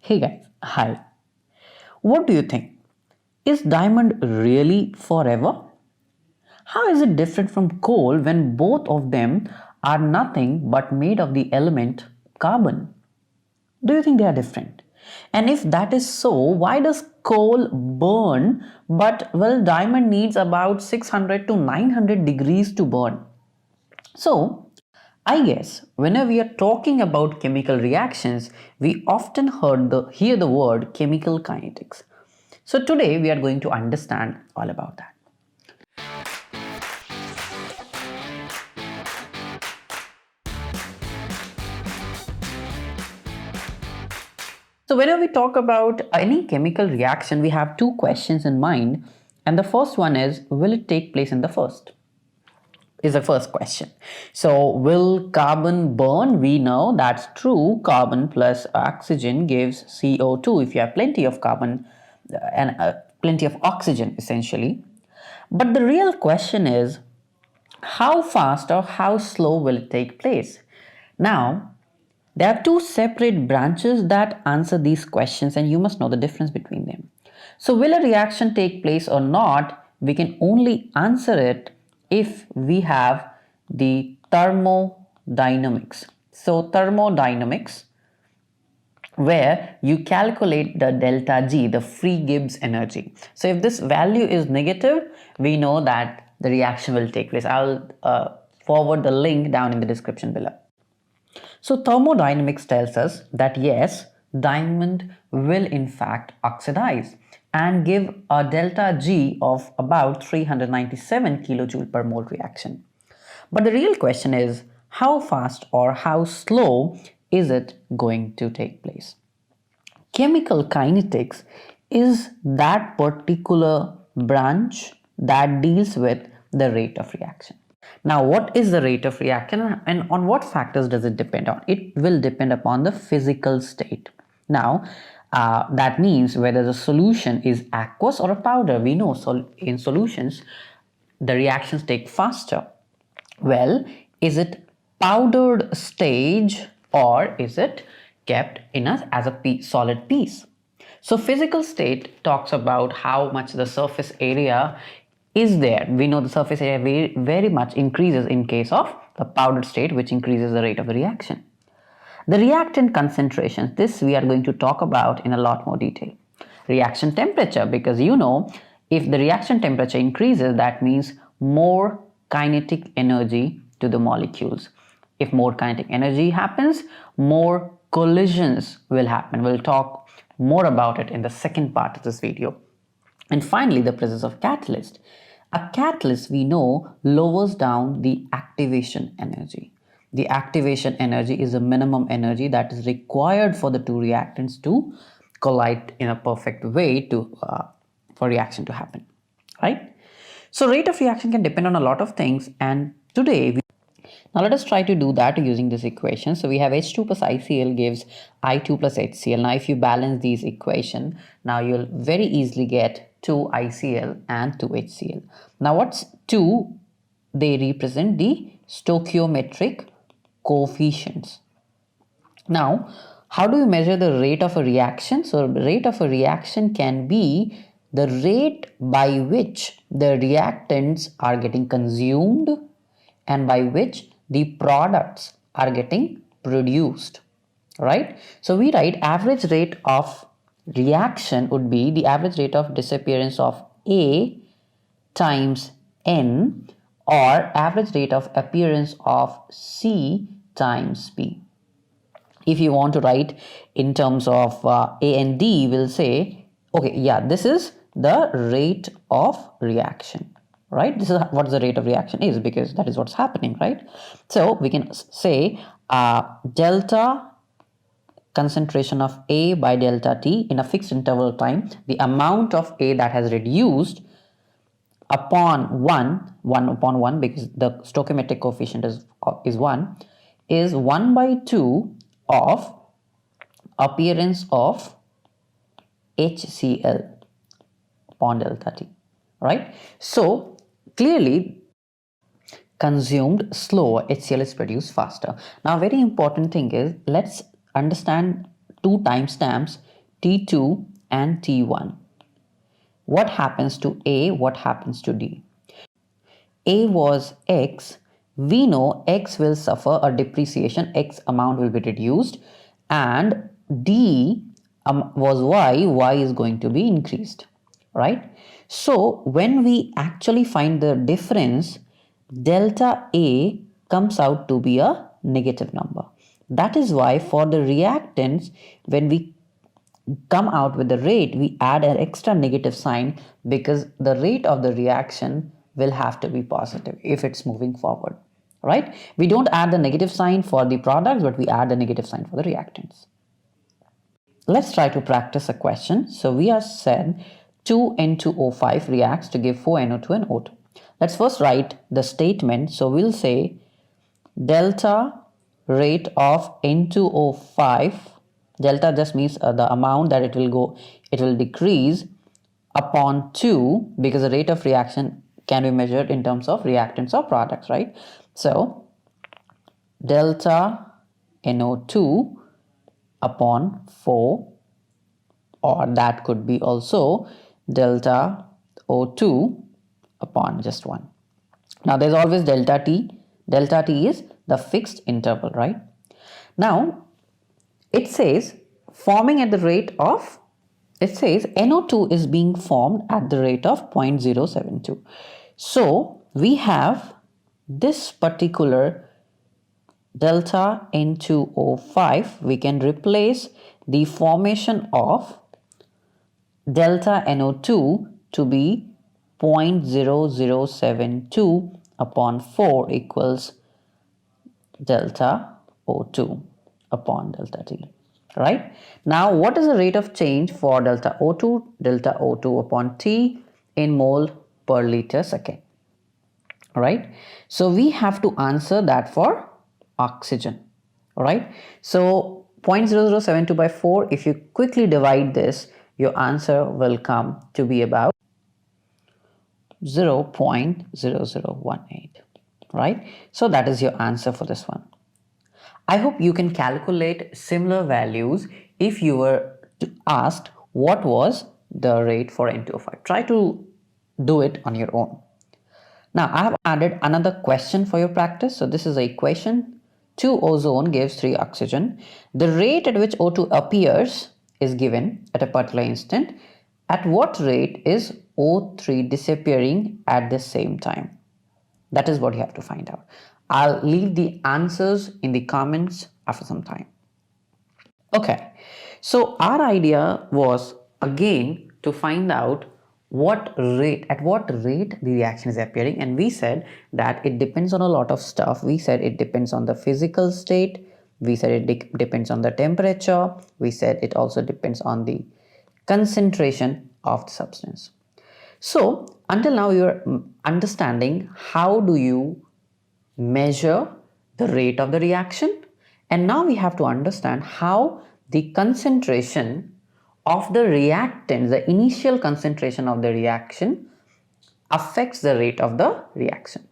Hey guys, hi. What do you think? Is diamond really forever? How is it different from coal when both of them are nothing but made of the element carbon? Do you think they are different? And if that is so, why does coal burn but diamond needs about 600 to 900 degrees to burn? So, I guess whenever we are talking about chemical reactions, we often hear the word chemical kinetics. So today we are going to understand all about that. So whenever we talk about any chemical reaction, we have two questions in mind. And the first one is, will it take place in the first? Is the first question. So will carbon burn? We know that's true. Carbon plus oxygen gives CO2 if you have plenty of carbon and plenty of oxygen essentially. But the real question is, how fast or how slow will it take place? Now, there are two separate branches that answer these questions, and you must know the difference between them. So, will a reaction take place or not? We can only answer it if we have the thermodynamics. So, thermodynamics, where you calculate the delta G, the free Gibbs energy. So if this value is negative, we know that the reaction will take place. I'll forward the link down in the description below. So thermodynamics tells us that yes, diamond will in fact oxidize and give a delta G of about 397 kilojoule per mole reaction. But the real question is, how fast or how slow is it going to take place? Chemical kinetics is that particular branch that deals with the rate of reaction. Now, what is the rate of reaction and on what factors does it depend on? It will depend upon the physical state. Now, that means whether the solution is aqueous or a powder. We know in solutions, the reactions take faster. Well, is it powdered stage or is it kept in as a solid piece? So physical state talks about how much the surface area is there. We know the surface area very much increases in case of the powdered state, which increases the rate of the reaction. The reactant concentrations, this we are going to talk about in a lot more detail. Reaction temperature, because you know, if the reaction temperature increases, that means more kinetic energy to the molecules. If more kinetic energy happens, more collisions will happen. We'll talk more about it in the second part of this video. And finally, the presence of catalyst. A catalyst, we know, lowers down the activation energy. The activation energy is the minimum energy that is required for the two reactants to collide in a perfect way for reaction to happen, right? So rate of reaction can depend on a lot of things, and now let us try to do that using this equation. So we have H2 plus ICl gives I2 plus HCl. Now if you balance these equation, now you'll very easily get 2 ICl and 2 HCl. Now what's 2? They represent the stoichiometric coefficients. Now, how do you measure the rate of a reaction? So the rate of a reaction can be the rate by which the reactants are getting consumed and by which the products are getting produced, right? So we write average rate of reaction would be the average rate of disappearance of A times N, or average rate of appearance of C times P. If you want to write in terms of A and D, we'll say, okay, yeah, this is the rate of reaction, right? This is what the rate of reaction is, because that is what's happening, right? So we can say delta concentration of A by delta T in a fixed interval time, the amount of A that has reduced upon 1 upon 1, because the stoichiometric coefficient is 1, is 1 by 2 of appearance of HCl upon delta T, right? So clearly consumed slower, HCl is produced faster. Now very important thing is, let's understand two timestamps T2 and T1. What happens to A? What happens to D? A was X. We know X will suffer a depreciation, X amount will be reduced, and D was Y is going to be increased, right? So when we actually find the difference, delta A comes out to be a negative number. That is why for the reactants, when we come out with the rate, we add an extra negative sign because the rate of the reaction will have to be positive if it's moving forward, right? We don't add the negative sign for the products, but we add the negative sign for the reactants. Let's try to practice a question. So we are said 2N2O5 reacts to give 4NO2 and O2. Let's first write the statement. So we'll say delta rate of N2O5, delta just means the amount that it will decrease upon 2, because the rate of reaction can be measured in terms of reactants or products, right? So delta NO2 upon 4, or that could be also delta O2 upon just 1. Now there's always delta T. Delta T is the fixed interval, right? Now it says forming at the rate of, it says NO2 is being formed at the rate of 0.072. So we have this particular delta N2O5, we can replace the formation of delta NO2 to be 0.0072 upon 4 equals delta O2 upon delta T, right? Now, what is the rate of change for delta O2? Delta O2 upon T in mole per liter second, right? So we have to answer that for oxygen, right? So 0.0072 by 4, if you quickly divide this, your answer will come to be about 0.0018, right? So that is your answer for this one. I hope you can calculate similar values if you were asked what was the rate for N2O5. Try to do it on your own. Now I have added another question for your practice. So this is an equation. 2 ozone gives 3 oxygen. The rate at which O2 appears is given at a particular instant. At what rate is O3 disappearing at the same time? That is what you have to find out. I'll leave the answers in the comments after some time. Okay, so our idea was again to find out at what rate the reaction is appearing, and we said that it depends on a lot of stuff. We said it depends on the physical state, we said it depends on the temperature, we said it also depends on the concentration of the substance. So until now you're understanding how do you measure the rate of the reaction, and now we have to understand how the concentration of the reactant, the initial concentration of the reaction, affects the rate of the reaction.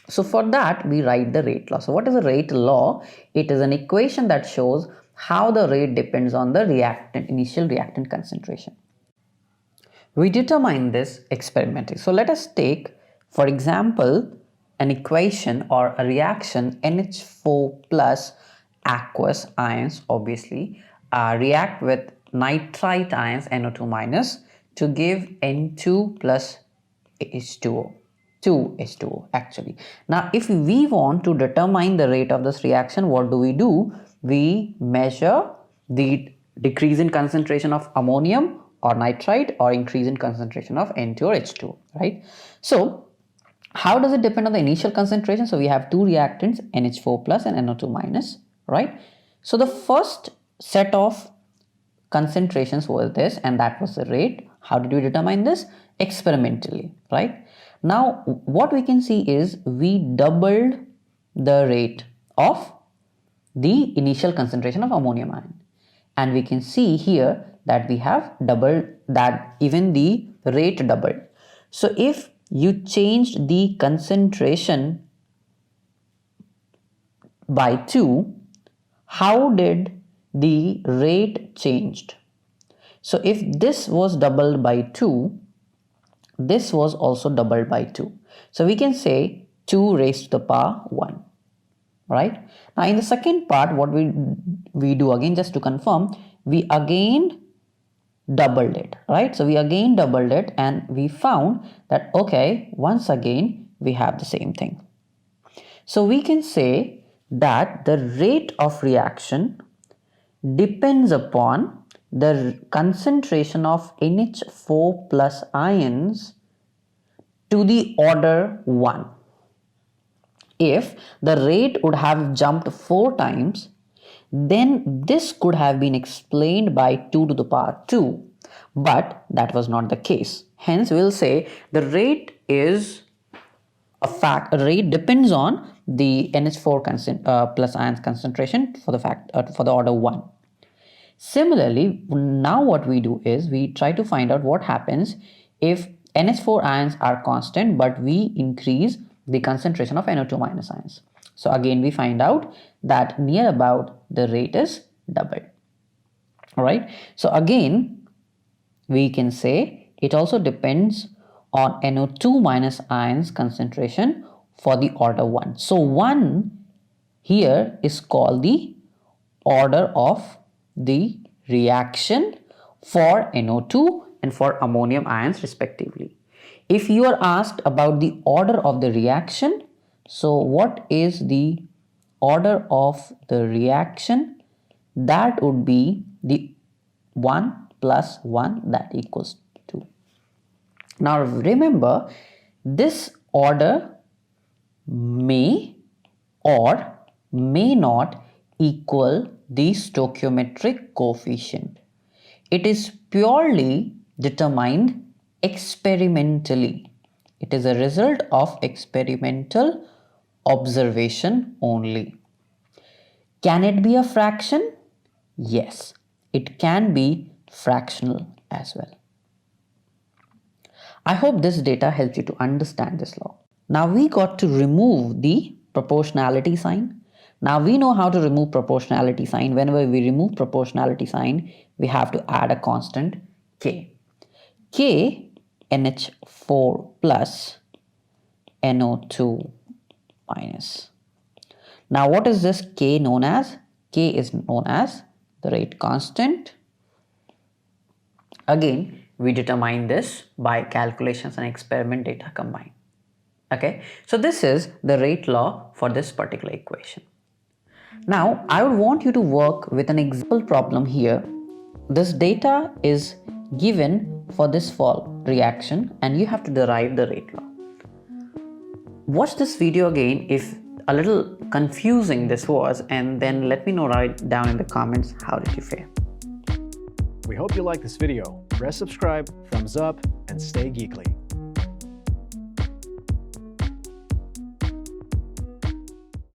So for that we write the rate law. So what is the rate law? It is an equation that shows how the rate depends on the initial reactant concentration. We determine this experimentally. So let us take, for example, an equation or a reaction NH4 plus aqueous ions obviously react with nitrite ions NO2 minus to give N2 plus H2O, 2H2O actually. Now if we want to determine the rate of this reaction, what do? We measure the decrease in concentration of ammonium or nitrite or increase in concentration of N2 or H2O, right? So how does it depend on the initial concentration? So we have two reactants, NH4 plus and NO2 minus, right? So the first set of concentrations was this, and that was the rate. How did we determine this? Experimentally, right? Now what we can see is we doubled the rate of the initial concentration of ammonium ion, and we can see here that we have doubled that, even the rate doubled. So if you changed the concentration by 2, how did the rate changed? So if this was doubled by 2, this was also doubled by 2. So we can say 2 raised to the power 1. Right? Now in the second part, what we do again, just to confirm, we again doubled it, right? So we again doubled it and we found that, okay, once again we have the same thing. So we can say that the rate of reaction depends upon the concentration of NH4 plus ions to the order 1. If the rate would have jumped 4 times, then this could have been explained by 2 to the power 2, but that was not the case. Hence, we'll say the rate is a fact. A rate depends on the NH4 plus ions concentration for the order 1. Similarly, now what we do is we try to find out what happens if NH4 ions are constant, but we increase the concentration of NO2 minus ions. So again, we find out that near about the rate is doubled. All right. So again, we can say it also depends on NO2 minus ions concentration for the order 1. So 1 here is called the order of the reaction for NO2 and for ammonium ions respectively. If you are asked about the order of the reaction, so what is the order of the reaction? That would be the 1 plus 1, that equals 2. Now remember, this order may or may not equal the stoichiometric coefficient. It is purely determined experimentally. It is a result of experimental observation only. Can it be a fraction? Yes, it can be fractional as well. I hope this data helps you to understand this law. Now we got to remove the proportionality sign. Now we know how to remove proportionality sign. Whenever we remove proportionality sign, we have to add a constant K. K NH4 plus NO2 minus. Now what is this K known as? K is known as the rate constant. Again, we determine this by calculations and experiment data combined. Okay, so this is the rate law for this particular equation. Now I would want you to work with an example problem here. This data is given for this fall reaction and you have to derive the rate law. Watch this video again if a little confusing this was, and then let me know right down in the comments how did you fare. We hope you like this video. Press subscribe, thumbs up, and stay geekly.